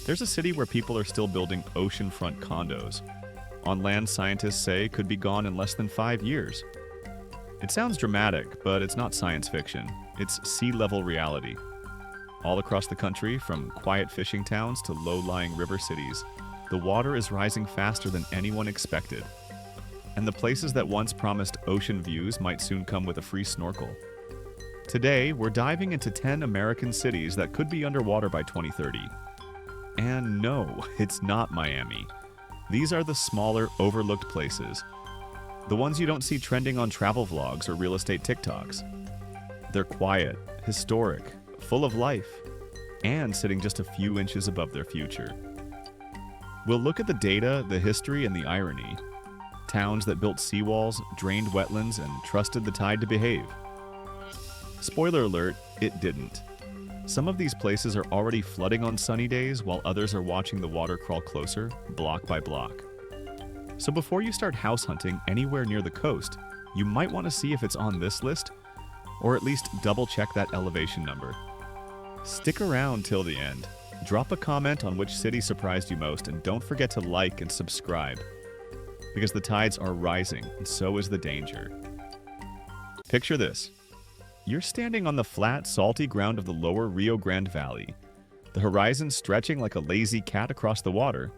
There's a city where people are still building oceanfront condos. On land scientists say could be gone in less than 5 years. It sounds dramatic, but it's not science fiction. It's sea-level reality. All across the country, from quiet fishing towns to low-lying river cities, the water is rising faster than anyone expected. And the places that once promised ocean views might soon come with a free snorkel. Today, we're diving into 10 American cities that could be underwater by 2030. And no, it's not Miami. These are the smaller, overlooked places. The ones you don't see trending on travel vlogs or real estate TikToks. They're quiet, historic, full of life, and sitting just a few inches above their future. We'll look at the data, the history, and the irony. Towns that built seawalls, drained wetlands, and trusted the tide to behave. Spoiler alert, it didn't. Some of these places are already flooding on sunny days, while others are watching the water crawl closer, block by block. So before you start house hunting anywhere near the coast, you might want to see if it's on this list, or at least double check that elevation number. Stick around till the end. Drop a comment on which city surprised you most, and don't forget to like and subscribe, because the tides are rising, and so is the danger. Picture this. You're standing on the flat, salty ground of the lower Rio Grande Valley, the horizon stretching like a lazy cat across the water,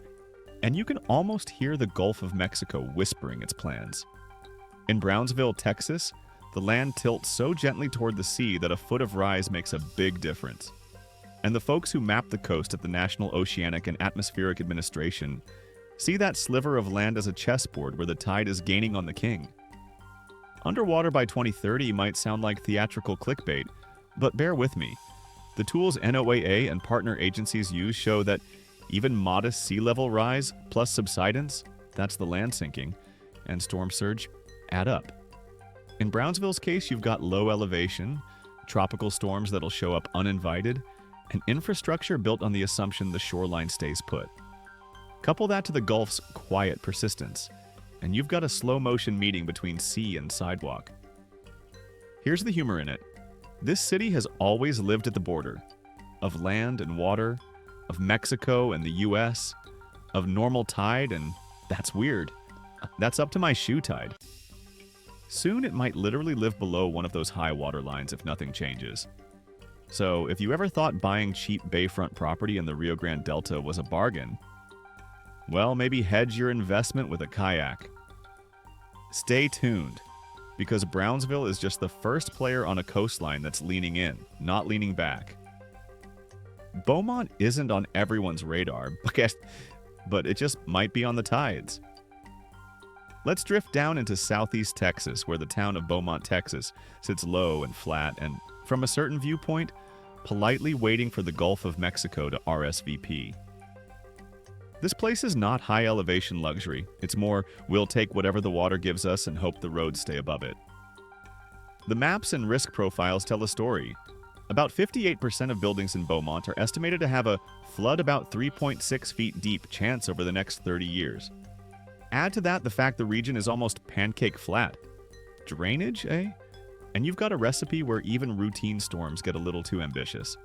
and you can almost hear the Gulf of Mexico whispering its plans. In Brownsville, Texas, the land tilts so gently toward the sea that a foot of rise makes a big difference. And the folks who map the coast at the National Oceanic and Atmospheric Administration see that sliver of land as a chessboard where the tide is gaining on the king. Underwater by 2030 might sound like theatrical clickbait, but bear with me. The tools NOAA and partner agencies use show that even modest sea level rise plus subsidence, that's the land sinking, and storm surge add up. In Brownsville's case, you've got low elevation, tropical storms that'll show up uninvited, and infrastructure built on the assumption the shoreline stays put. Couple that to the Gulf's quiet persistence, and you've got a slow-motion meeting between sea and sidewalk. Here's the humor in it. This city has always lived at the border of land and water, of Mexico and the US, of normal tide, and that's weird. That's up to my shoe tide. Soon it might literally live below one of those high water lines if nothing changes. So if you ever thought buying cheap bayfront property in the Rio Grande Delta was a bargain, well, maybe hedge your investment with a kayak. Stay tuned, because Brownsville is just the first player on a coastline that's leaning in, not leaning back. Beaumont isn't on everyone's radar, but it just might be on the tides. Let's drift down into southeast Texas, where the town of Beaumont, Texas, sits low and flat and, from a certain viewpoint, politely waiting for the Gulf of Mexico to RSVP. This place is not high elevation luxury. It's more, we'll take whatever the water gives us and hope the roads stay above it. The maps and risk profiles tell a story. About 58% of buildings in Beaumont are estimated to have a flood about 3.6 feet deep chance over the next 30 years. Add to that the fact the region is almost pancake flat. Drainage, eh? And you've got a recipe where even routine storms get a little too ambitious.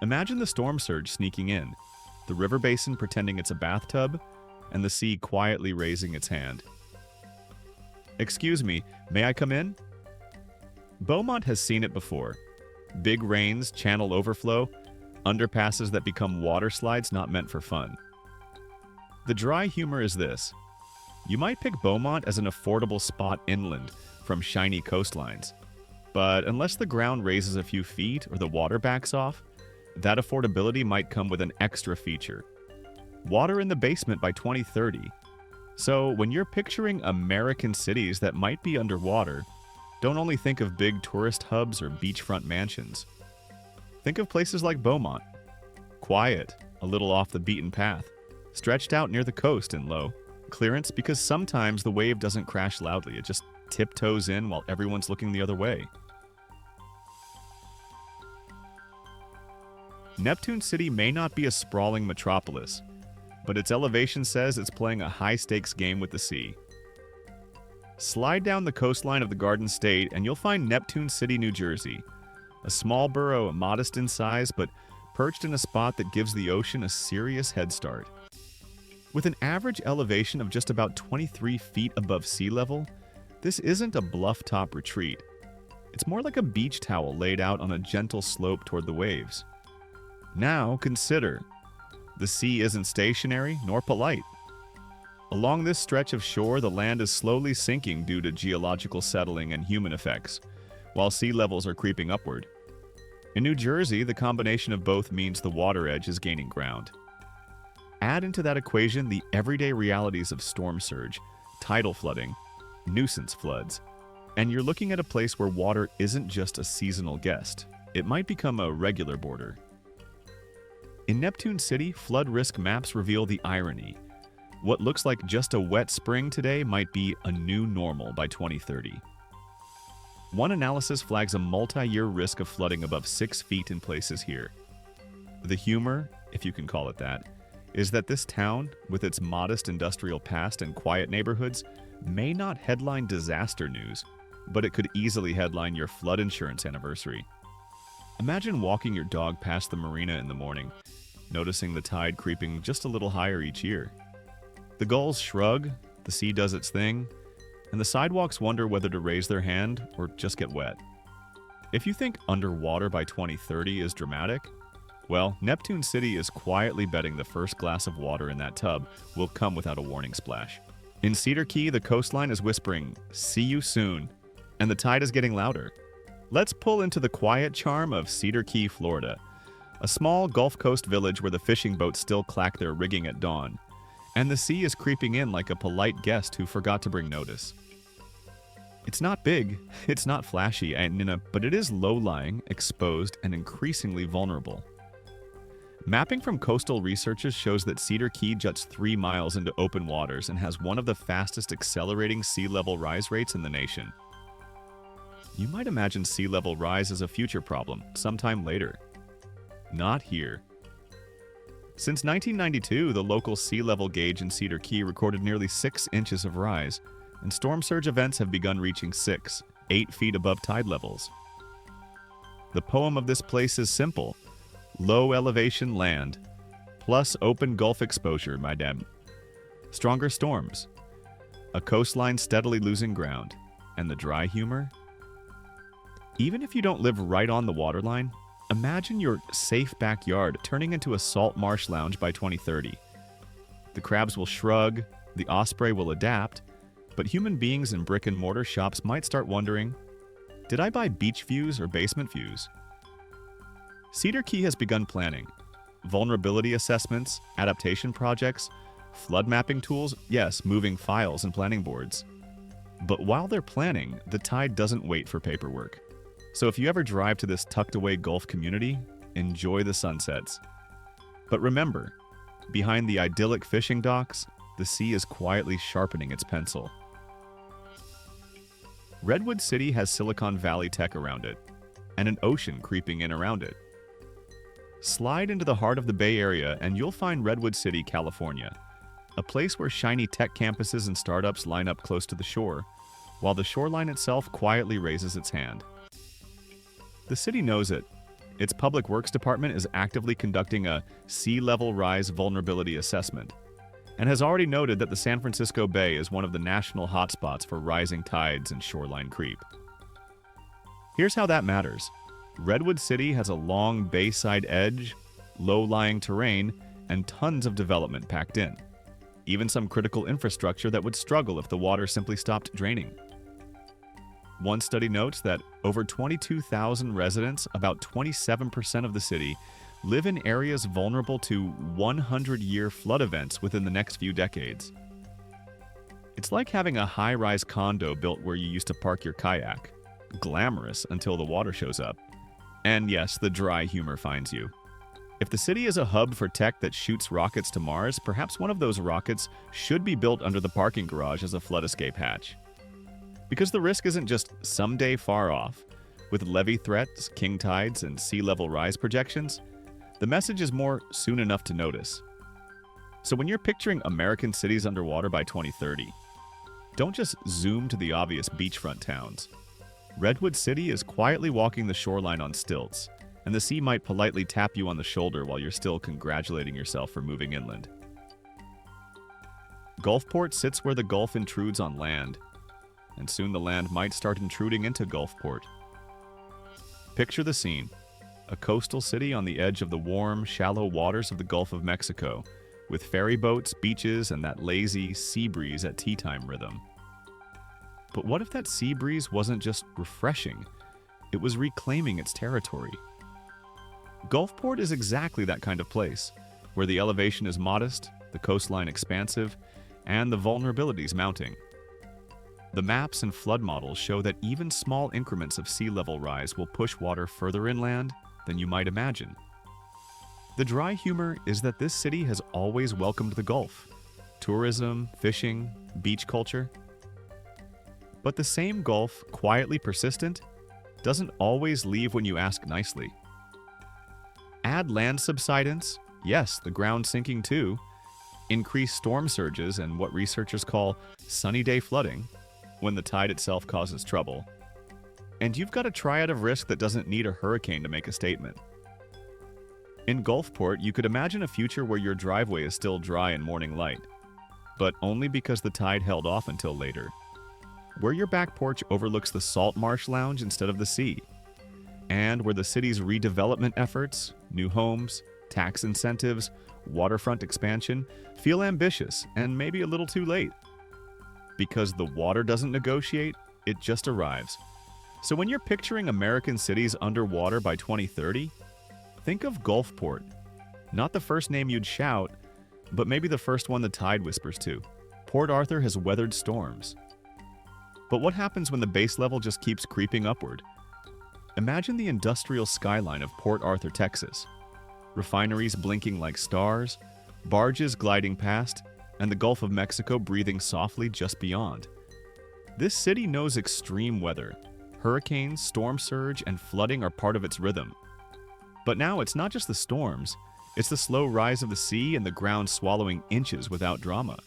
Imagine the storm surge sneaking in, the river basin pretending it's a bathtub, and the sea quietly raising its hand. Excuse me, may I come in? Beaumont has seen it before. Big rains, channel overflow, underpasses that become water slides not meant for fun. The dry humor is this. You might pick Beaumont as an affordable spot inland from shiny coastlines, but unless the ground raises a few feet or the water backs off, that affordability might come with an extra feature. Water in the basement by 2030. So when you're picturing American cities that might be underwater, don't only think of big tourist hubs or beachfront mansions. Think of places like Beaumont. Quiet, a little off the beaten path, stretched out near the coast and low. Clearance because sometimes the wave doesn't crash loudly, it just tiptoes in while everyone's looking the other way. Neptune City may not be a sprawling metropolis, but its elevation says it's playing a high-stakes game with the sea. Slide down the coastline of the Garden State and you'll find Neptune City, New Jersey, a small borough modest in size but perched in a spot that gives the ocean a serious head start. With an average elevation of just about 23 feet above sea level, this isn't a bluff-top retreat. It's more like a beach towel laid out on a gentle slope toward the waves. Now consider, the sea isn't stationary nor polite. Along this stretch of shore, the land is slowly sinking due to geological settling and human effects, while sea levels are creeping upward. In New Jersey, the combination of both means the water edge is gaining ground. Add into that equation the everyday realities of storm surge, tidal flooding, nuisance floods, and you're looking at a place where water isn't just a seasonal guest. It might become a regular boarder. In Neptune City, flood risk maps reveal the irony. What looks like just a wet spring today might be a new normal by 2030. One analysis flags a multi-year risk of flooding above 6 feet in places here. The humor, if you can call it that, is that this town, with its modest industrial past and quiet neighborhoods, may not headline disaster news, but it could easily headline your flood insurance anniversary. Imagine walking your dog past the marina in the morning, noticing the tide creeping just a little higher each year. The gulls shrug, the sea does its thing, and the sidewalks wonder whether to raise their hand or just get wet. If you think underwater by 2030 is dramatic, well, Neptune City is quietly betting the first glass of water in that tub will come without a warning splash. In Cedar Key, the coastline is whispering, "See you soon," and the tide is getting louder. Let's pull into the quiet charm of Cedar Key, Florida, a small Gulf Coast village where the fishing boats still clack their rigging at dawn, and the sea is creeping in like a polite guest who forgot to bring notice. It's not big, it's not flashy, but it is low-lying, exposed, and increasingly vulnerable. Mapping from coastal researchers shows that Cedar Key juts 3 miles into open waters and has one of the fastest accelerating sea level rise rates in the nation. You might imagine sea level rise as a future problem, sometime later. Not here. Since 1992, the local sea level gauge in Cedar Key recorded nearly 6 inches of rise, and storm surge events have begun reaching 6, 8 feet above tide levels. The poem of this place is simple. Low elevation land, plus open Gulf exposure, madame. Stronger storms, a coastline steadily losing ground, and the dry humor? Even if you don't live right on the waterline, imagine your safe backyard turning into a salt marsh lounge by 2030. The crabs will shrug, the osprey will adapt, but human beings in brick and mortar shops might start wondering, did I buy beach views or basement views? Cedar Key has begun planning. Vulnerability assessments, adaptation projects, flood mapping tools, yes, moving files and planning boards. But while they're planning, the tide doesn't wait for paperwork. So if you ever drive to this tucked-away Gulf community, enjoy the sunsets. But remember, behind the idyllic fishing docks, the sea is quietly sharpening its pencil. Redwood City has Silicon Valley tech around it, and an ocean creeping in around it. Slide into the heart of the Bay Area and you'll find Redwood City, California, a place where shiny tech campuses and startups line up close to the shore, while the shoreline itself quietly raises its hand. The city knows it. Its public works department is actively conducting a sea level rise vulnerability assessment, and has already noted that the San Francisco Bay is one of the national hotspots for rising tides and shoreline creep. Here's how that matters. Redwood City has a long bayside edge, low-lying terrain, and tons of development packed in. Even some critical infrastructure that would struggle if the water simply stopped draining. One study notes that over 22,000 residents, about 27% of the city, live in areas vulnerable to 100-year flood events within the next few decades. It's like having a high-rise condo built where you used to park your kayak. Glamorous until the water shows up. And yes, the dry humor finds you. If the city is a hub for tech that shoots rockets to Mars, perhaps one of those rockets should be built under the parking garage as a flood escape hatch. Because the risk isn't just someday far off. With levee threats, king tides, and sea level rise projections, the message is more soon enough to notice. So when you're picturing American cities underwater by 2030, don't just zoom to the obvious beachfront towns. Redwood City is quietly walking the shoreline on stilts, and the sea might politely tap you on the shoulder while you're still congratulating yourself for moving inland. Gulfport sits where the Gulf intrudes on land, and soon the land might start intruding into Gulfport. Picture the scene: a coastal city on the edge of the warm, shallow waters of the Gulf of Mexico, with ferry boats, beaches, and that lazy sea breeze at tea time rhythm. But what if that sea breeze wasn't just refreshing? It was reclaiming its territory. Gulfport is exactly that kind of place, where the elevation is modest, the coastline expansive, and the vulnerabilities mounting. The maps and flood models show that even small increments of sea level rise will push water further inland than you might imagine. The dry humor is that this city has always welcomed the Gulf: tourism, fishing, beach culture. But the same Gulf, quietly persistent, doesn't always leave when you ask nicely. Add land subsidence, yes, the ground sinking too, increase storm surges and what researchers call sunny day flooding, when the tide itself causes trouble, and you've got a triad of risk that doesn't need a hurricane to make a statement. In Gulfport, you could imagine a future where your driveway is still dry in morning light, but only because the tide held off until later. Where your back porch overlooks the salt marsh lounge instead of the sea, and where the city's redevelopment efforts, new homes, tax incentives, waterfront expansion feel ambitious and maybe a little too late. Because the water doesn't negotiate, it just arrives. So when you're picturing American cities underwater by 2030, think of Gulfport. Not the first name you'd shout, but maybe the first one the tide whispers to. Port Arthur has weathered storms. But what happens when the base level just keeps creeping upward? Imagine the industrial skyline of Port Arthur, Texas. Refineries blinking like stars, barges gliding past, and the Gulf of Mexico breathing softly just beyond. This city knows extreme weather. Hurricanes, storm surge, and flooding are part of its rhythm. But now it's not just the storms, it's the slow rise of the sea and the ground swallowing inches without drama.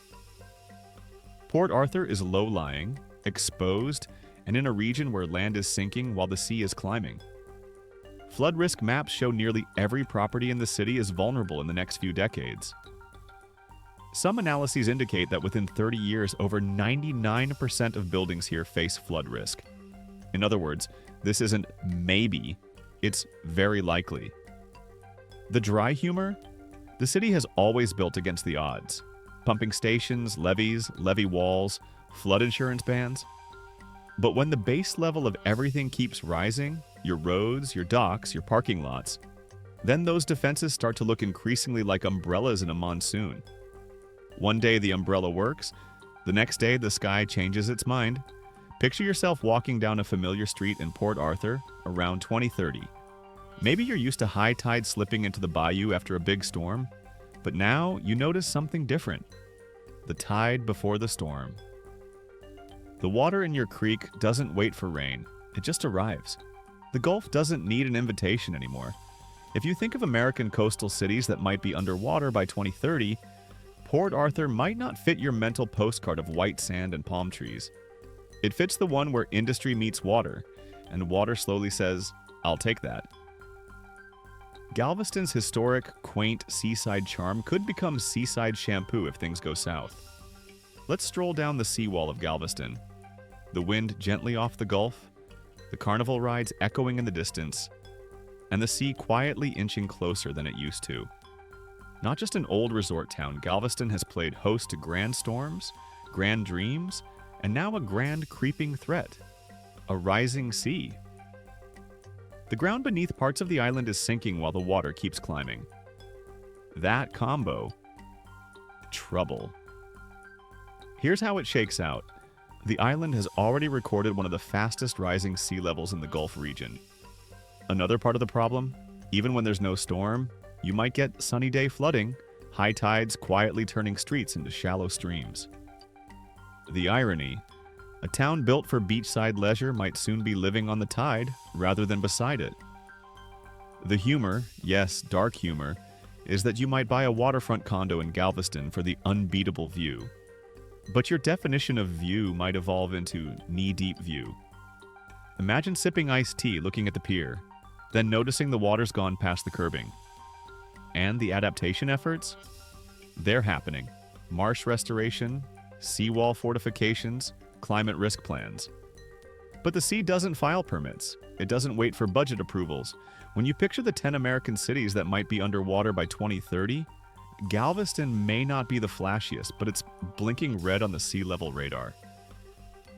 Port Arthur is low-lying, exposed, and in a region where land is sinking while the sea is climbing. Flood risk maps show nearly every property in the city is vulnerable in the next few decades. Some analyses indicate that within 30 years, over 99% of buildings here face flood risk. In other words, this isn't maybe, it's very likely. The dry humor? The city has always built against the odds. Pumping stations, levees, levee walls, flood insurance bans. But when the base level of everything keeps rising, your roads, your docks, your parking lots, then those defenses start to look increasingly like umbrellas in a monsoon. One day the umbrella works, the next day the sky changes its mind. Picture yourself walking down a familiar street in Port Arthur around 2030. Maybe you're used to high tide slipping into the bayou after a big storm, but now you notice something different. The tide before the storm. The water in your creek doesn't wait for rain, it just arrives. The Gulf doesn't need an invitation anymore. If you think of American coastal cities that might be underwater by 2030, Port Arthur might not fit your mental postcard of white sand and palm trees. It fits the one where industry meets water, and water slowly says, "I'll take that." Galveston's historic, quaint seaside charm could become seaside shampoo if things go south. Let's stroll down the seawall of Galveston. The wind gently off the Gulf, the carnival rides echoing in the distance, and the sea quietly inching closer than it used to. Not just an old resort town, Galveston has played host to grand storms, grand dreams, and now a grand creeping threat: a rising sea. The ground beneath parts of the island is sinking while the water keeps climbing. That combo: trouble. Here's how it shakes out. The island has already recorded one of the fastest rising sea levels in the Gulf region. Another part of the problem: even when there's no storm, you might get sunny day flooding, high tides quietly turning streets into shallow streams. The irony: a town built for beachside leisure might soon be living on the tide rather than beside it. The humor, yes, dark humor, is that you might buy a waterfront condo in Galveston for the unbeatable view. But your definition of view might evolve into knee-deep view. Imagine sipping iced tea looking at the pier, then noticing the water's gone past the curbing. And the adaptation efforts? They're happening. Marsh restoration, seawall fortifications, climate risk plans. But the sea doesn't file permits. It doesn't wait for budget approvals. When you picture the 10 American cities that might be underwater by 2030, Galveston may not be the flashiest, but it's blinking red on the sea level radar.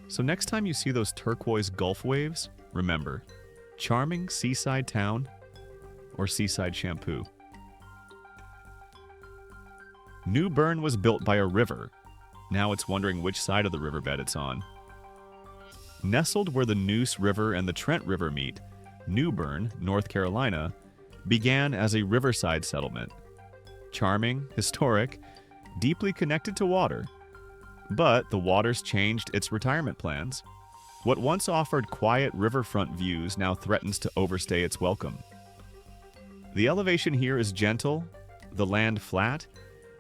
So next time you see those turquoise Gulf waves, remember, charming seaside town or seaside shampoo. New Bern was built by a river. Now it's wondering which side of the riverbed it's on. Nestled where the Neuse River and the Trent River meet, New Bern, North Carolina, began as a riverside settlement. Charming, historic, deeply connected to water. But the waters changed its retirement plans. What once offered quiet riverfront views now threatens to overstay its welcome. The elevation here is gentle, the land flat,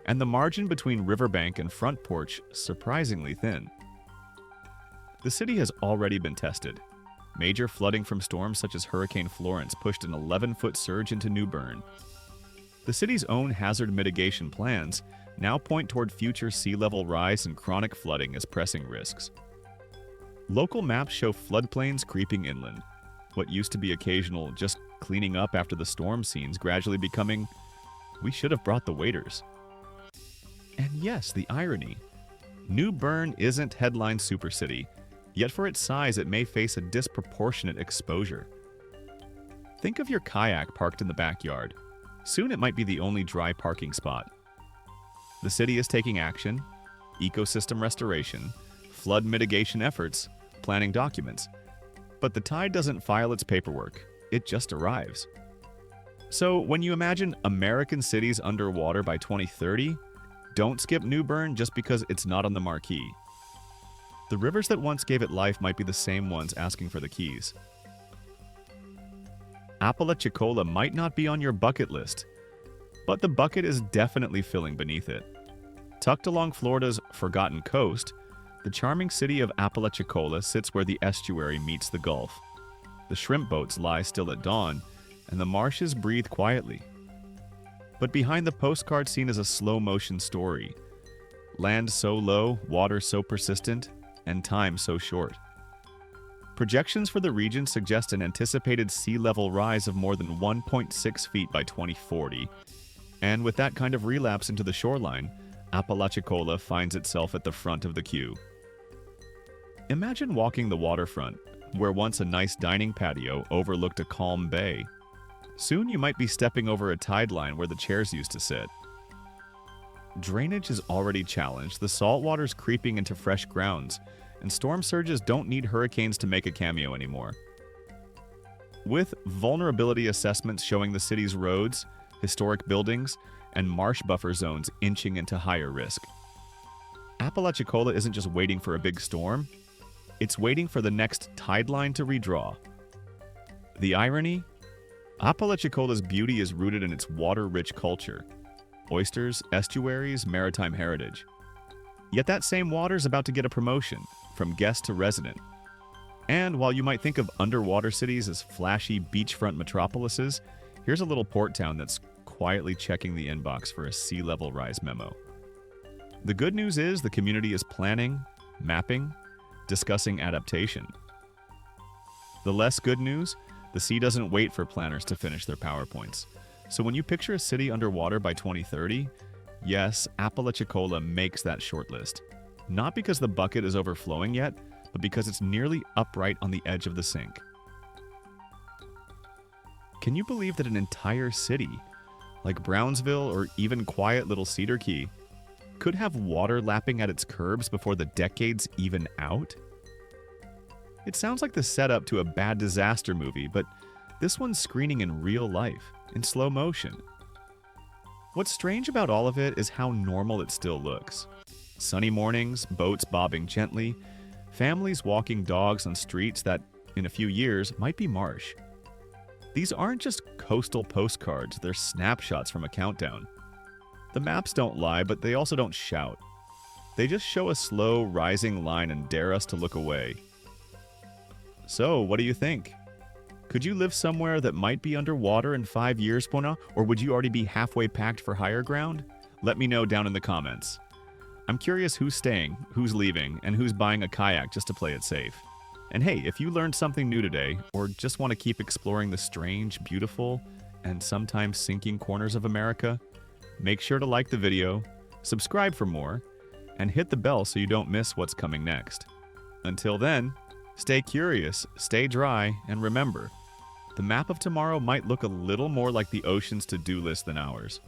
and the margin between riverbank and front porch surprisingly thin. The city has already been tested. Major flooding from storms such as Hurricane Florence pushed an 11-foot surge into New Bern. The city's own hazard mitigation plans now point toward future sea level rise and chronic flooding as pressing risks. Local maps show floodplains creeping inland. What used to be occasional just cleaning up after the storm scenes gradually becoming, we should have brought the waiters. And yes, the irony. New Bern isn't headline supercity, yet for its size it may face a disproportionate exposure. Think of your kayak parked in the backyard. Soon it might be the only dry parking spot. The city is taking action, ecosystem restoration, flood mitigation efforts, planning documents. But the tide doesn't file its paperwork, it just arrives. So when you imagine American cities underwater by 2030, don't skip New Bern just because it's not on the marquee. The rivers that once gave it life might be the same ones asking for the keys. Apalachicola might not be on your bucket list, but the bucket is definitely filling beneath it. Tucked along Florida's forgotten coast, the charming city of Apalachicola sits where the estuary meets the Gulf. The shrimp boats lie still at dawn, and the marshes breathe quietly. But behind the postcard scene is a slow-motion story. Land so low, water so persistent, and time so short. Projections for the region suggest an anticipated sea level rise of more than 1.6 feet by 2040. And with that kind of relapse into the shoreline, Apalachicola finds itself at the front of the queue. Imagine walking the waterfront, where once a nice dining patio overlooked a calm bay. Soon you might be stepping over a tide line where the chairs used to sit. Drainage is already challenged, the salt water's creeping into fresh grounds, and storm surges don't need hurricanes to make a cameo anymore. With vulnerability assessments showing the city's roads, historic buildings, and marsh buffer zones inching into higher risk. Apalachicola isn't just waiting for a big storm, it's waiting for the next tide line to redraw. The irony? Apalachicola's beauty is rooted in its water-rich culture. Oysters, estuaries, maritime heritage. Yet that same water is about to get a promotion, from guest to resident. And while you might think of underwater cities as flashy beachfront metropolises, here's a little port town that's quietly checking the inbox for a sea level rise memo. The good news is the community is planning, mapping, discussing adaptation. The less good news, the sea doesn't wait for planners to finish their PowerPoints. So when you picture a city underwater by 2030, yes, Apalachicola makes that shortlist. Not because the bucket is overflowing yet, but because it's nearly upright on the edge of the sink. Can you believe that an entire city, like Brownsville or even quiet little Cedar Key, could have water lapping at its curbs before the decade's even out? It sounds like the setup to a bad disaster movie, but this one's screening in real life, in slow motion. What's strange about all of it is how normal it still looks. Sunny mornings, boats bobbing gently, families walking dogs on streets that, in a few years, might be marsh. These aren't just coastal postcards, they're snapshots from a countdown. The maps don't lie, but they also don't shout. They just show a slow, rising line and dare us to look away. So, what do you think? Could you live somewhere that might be underwater in 5 years, Pona? Or would you already be halfway packed for higher ground? Let me know down in the comments. I'm curious who's staying, who's leaving, and who's buying a kayak just to play it safe. And hey, if you learned something new today, or just want to keep exploring the strange, beautiful, and sometimes sinking corners of America, make sure to like the video, subscribe for more, and hit the bell so you don't miss what's coming next. Until then, stay curious, stay dry, and remember, the map of tomorrow might look a little more like the ocean's to-do list than ours.